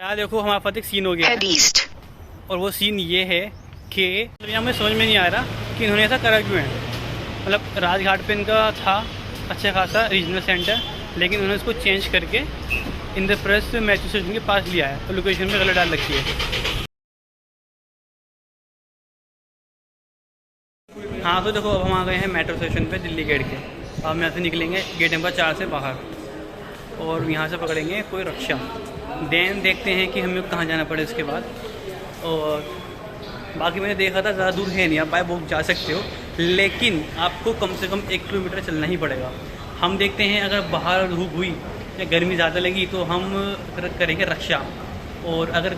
यार देखो हमारे पास एक सीन हो गया है और वो सीन ये है कि यहाँ मुझे समझ में नहीं आ रहा कि इन्होंने ऐसा करा क्यों है। मतलब राजघाट पे इनका था अच्छा खासा रीजनल सेंटर, लेकिन उन्होंने इसको चेंज करके इंद्रप्रस्थ मेट्रो स्टेशन के पास लिया है और लोकेशन में गलत डाल रखी है। हाँ तो देखो अब हम आ गए हैं मेट्रो स्टेशन पे दिल्ली गेट के। अब हम यहाँ से निकलेंगे गेट नंबर 4 से बाहर और यहाँ से पकड़ेंगे कोई रिक्शा। देन देखते हैं कि हमें कहाँ जाना पड़े इसके बाद। और बाकी मैंने देखा था ज़्यादा दूर है नहीं, आप बाय वॉक जा सकते हो, लेकिन आपको कम से कम 1 किलोमीटर चलना ही पड़ेगा। हम देखते हैं अगर बाहर धूप हुई या गर्मी ज़्यादा लगी तो हम करेंगे रिक्शा, और अगर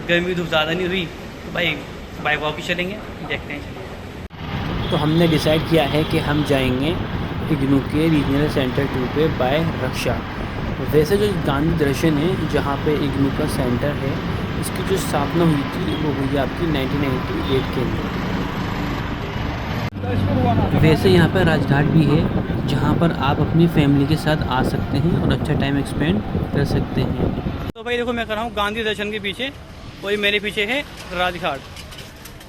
गर्मी धूप ज़्यादा नहीं हुई तो भाई बाय वॉक ही चलेंगे। देखते हैं चलिए। तो हमने डिसाइड किया है कि हम जाएंगे इग्नू के रीजनल सेंटर 2 पे बाय रिक्शा। वैसे जो गांधी दर्शन है जहाँ पे इग्नू का सेंटर है, इसकी जो स्थापना हुई थी वो हुई आपकी 1998 के अंदर। वैसे यहाँ पर राजघाट भी है जहाँ पर आप अपनी फैमिली के साथ आ सकते हैं और अच्छा टाइम एक्सपेंड कर सकते हैं। तो भाई देखो मैं कर रहा हूँ गांधी दर्शन के पीछे, वही मेरे पीछे है राजघाट।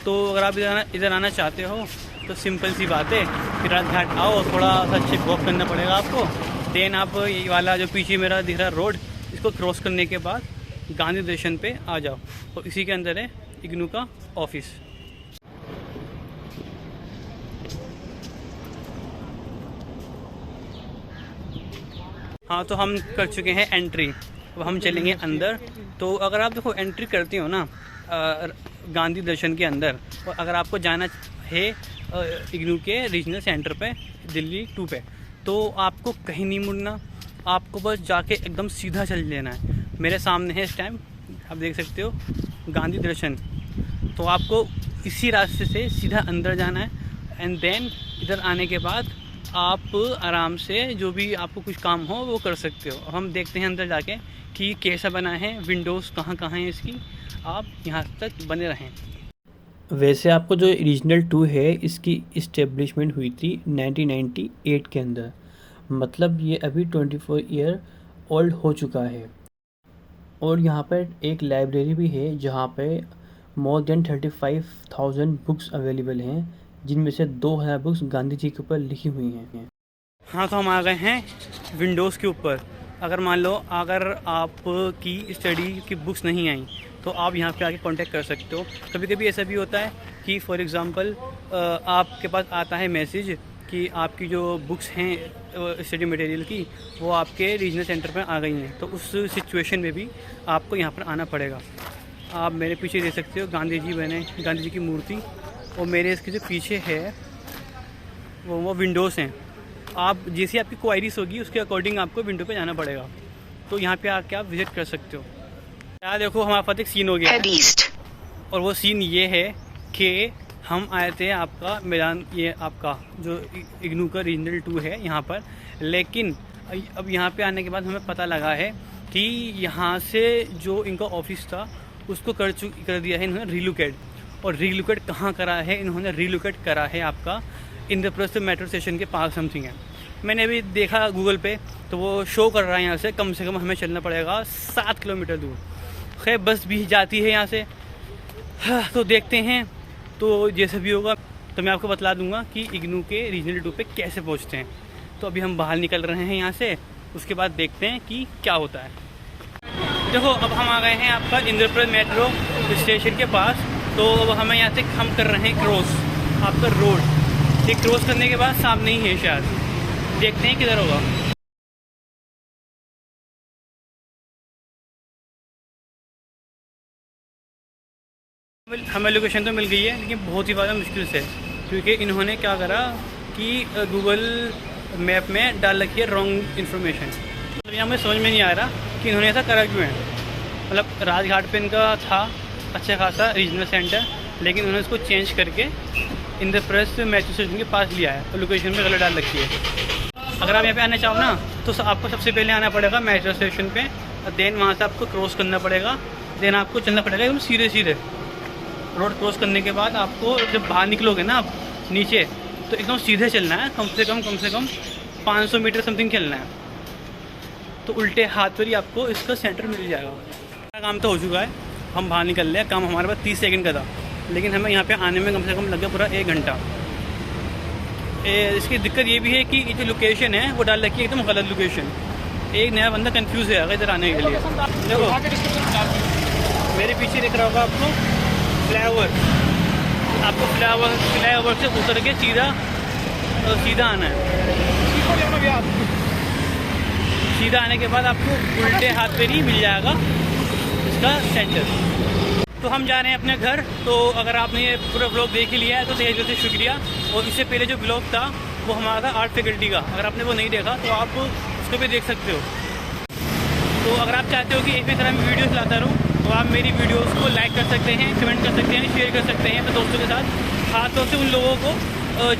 तो अगर आप इधर आना चाहते हो तो सिंपल सी बात है कि राजघाट आओ, थोड़ा सा अच्छे वॉक करना पड़ेगा आपको। देन आप ये वाला जो पीछे मेरा दिख रहा रोड, इसको क्रॉस करने के बाद गांधी दर्शन पे आ जाओ और इसी के अंदर है इग्नू का ऑफिस। हाँ तो हम कर चुके हैं एंट्री, अब हम चलेंगे अंदर। तो अगर आप देखो एंट्री करते हो ना गांधी दर्शन के अंदर, और अगर आपको जाना है इग्नू के रीजनल सेंटर पे दिल्ली 2 पे, तो आपको कहीं नहीं मुड़ना, आपको बस जाके एकदम सीधा चल लेना है। मेरे सामने है इस टाइम, आप देख सकते हो गांधी दर्शन। तो आपको इसी रास्ते से सीधा अंदर जाना है एंड देन इधर आने के बाद आप आराम से जो भी आपको कुछ काम हो वो कर सकते हो। अब हम देखते हैं अंदर जाके कि कैसा बना है, विंडोज़ कहाँ कहाँ हैं इसकी। आप यहाँ तक बने रहें। वैसे आपको जो रीजनल 2 है इसकी इस्टेब्लिशमेंट हुई थी 1998 के अंदर, मतलब ये अभी 24 ईयर ओल्ड हो चुका है। और यहाँ पर एक लाइब्रेरी भी है जहाँ पे मोर देन 35,000 बुक्स अवेलेबल हैं, जिनमें से 2,000 बुक्स गांधी जी के ऊपर लिखी हुई हैं। हाँ तो हम आ गए हैं विंडोज़ के ऊपर। अगर मान लो अगर आपकी स्टडी की बुक्स नहीं आई तो आप यहाँ पे आके कांटेक्ट कर सकते हो। कभी कभी ऐसा भी होता है कि फॉर एग्ज़ाम्पल आपके पास आता है मैसेज कि आपकी जो बुक्स हैं स्टडी मटेरियल की वो आपके रीजनल सेंटर पर आ गई हैं, तो उस सिचुएशन में भी आपको यहाँ पर आना पड़ेगा। आप मेरे पीछे देख सकते हो गांधी जी बने, गांधी जी की मूर्ति, और मेरे इसके जो पीछे है वो विंडोज़ हैं। आप जैसी आपकी क्वायरीज होगी उसके अकॉर्डिंग आपको विंडो पे जाना पड़ेगा, तो यहाँ पे आके आप विज़िट कर सकते हो। यार देखो हमारे पास एक सीन हो गया है और वो सीन ये है कि हम आए थे आपका मैदान, ये आपका जो इग्नू का रीजनल 2 है यहाँ पर, लेकिन अब यहाँ पे आने के बाद हमें पता लगा है कि यहाँ से जो इनका ऑफिस था उसको कर दिया है इन्होंने रीलोकेट। और रीलोकेट कहाँ करा है इन्होंने? रीलोकेट करा है आपका इंद्रप्रस्थ मेट्रो स्टेशन के पास समथिंग है। मैंने अभी देखा गूगल पे तो वो शो कर रहा है यहाँ से कम हमें चलना पड़ेगा 7 किलोमीटर दूर। खैर बस भी जाती है यहाँ से। हाँ, तो देखते हैं, तो जैसे भी होगा तो मैं आपको बतला दूंगा कि इग्नू के रीजनल 2 पे कैसे पहुँचते हैं। तो अभी हम बाहर निकल रहे हैं यहाँ से, उसके बाद देखते हैं कि क्या होता है। देखो अब हम आ गए हैं आपका इंद्रप्रस्थ मेट्रो स्टेशन के पास। तो अब हमें यहाँ से हम कर रहे हैं क्रॉस आपका रोड। ये क्रॉस करने के बाद सामने ही है शायद, देखते हैं किधर होगा। हमें लोकेशन तो मिल गई है लेकिन बहुत ही ज़्यादा मुश्किल से, क्योंकि इन्होंने क्या करा कि गूगल मैप में डाल रखी है रॉन्ग इन्फॉर्मेशन। मतलब यहाँ मुझे समझ में नहीं आ रहा कि इन्होंने ऐसा करा क्यों है। मतलब राजघाट पे इनका था अच्छा खासा रीजनल सेंटर, लेकिन उन्होंने इसको चेंज करके इंद्रप्रस्थ मेट्रो स्टेशन के पास लिया है और लोकेशन में गलत डाल रखी है। अगर आप यहाँ पे आना चाहो ना तो आपको सबसे पहले आना पड़ेगा मेट्रो स्टेशन पे, और देन वहाँ से आपको क्रॉस करना पड़ेगा। देन आपको चलना पड़ेगा एकदम सीधे सीधे। रोड क्रॉस करने के बाद आपको जब बाहर निकलोगे ना आप नीचे, तो एकदम सीधे चलना है, कम से कम 500 मीटर समथिंग चलना है। तो उल्टे हाथ पर ही आपको इसका सेंटर मिल जाएगा। काम तो हो चुका है, हम बाहर निकल रहे हैं। काम हमारे पास 30 सेकंड का था, लेकिन हमें यहाँ पे आने में कम से कम लग गया पूरा 1 घंटा। इसकी दिक्कत ये भी है कि ये जो लोकेशन है वो डाल रखी है एकदम गलत लोकेशन। एक नया बंदा कंफ्यूज है इधर आने के लिए। देखो मेरे पीछे दिख रहा होगा आपको फ्लाईओवर, आपको फ्लाईओवर से उतर के सीधा आना है। सीधा आने के बाद आपको उल्टे हाथ पे नहीं मिल जाएगा इसका सेंटर। तो हम जा रहे हैं अपने घर। तो अगर आपने ये पूरा ब्लॉग देख ही लिया है तो तहे दिल से शुक्रिया। और इससे पहले जो ब्लॉग था वो हमारा था आर्ट फैकल्टी का, अगर आपने वो नहीं देखा तो आप उसको भी देख सकते हो। तो अगर आप चाहते हो कि इसी तरह मैं वीडियोस लाता रहूँ तो आप मेरी वीडियोस को लाइक कर सकते हैं, कमेंट कर सकते हैं, शेयर कर सकते हैं अपने दोस्तों के साथ, खासतौर से उन लोगों को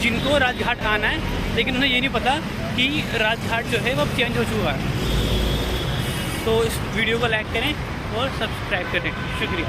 जिनको राजघाट आना है लेकिन उन्हें ये नहीं पता कि राजघाट जो है वो अब चेंज हो चुका है। तो इस वीडियो को लाइक करें और सब्सक्राइब करें। शुक्रिया।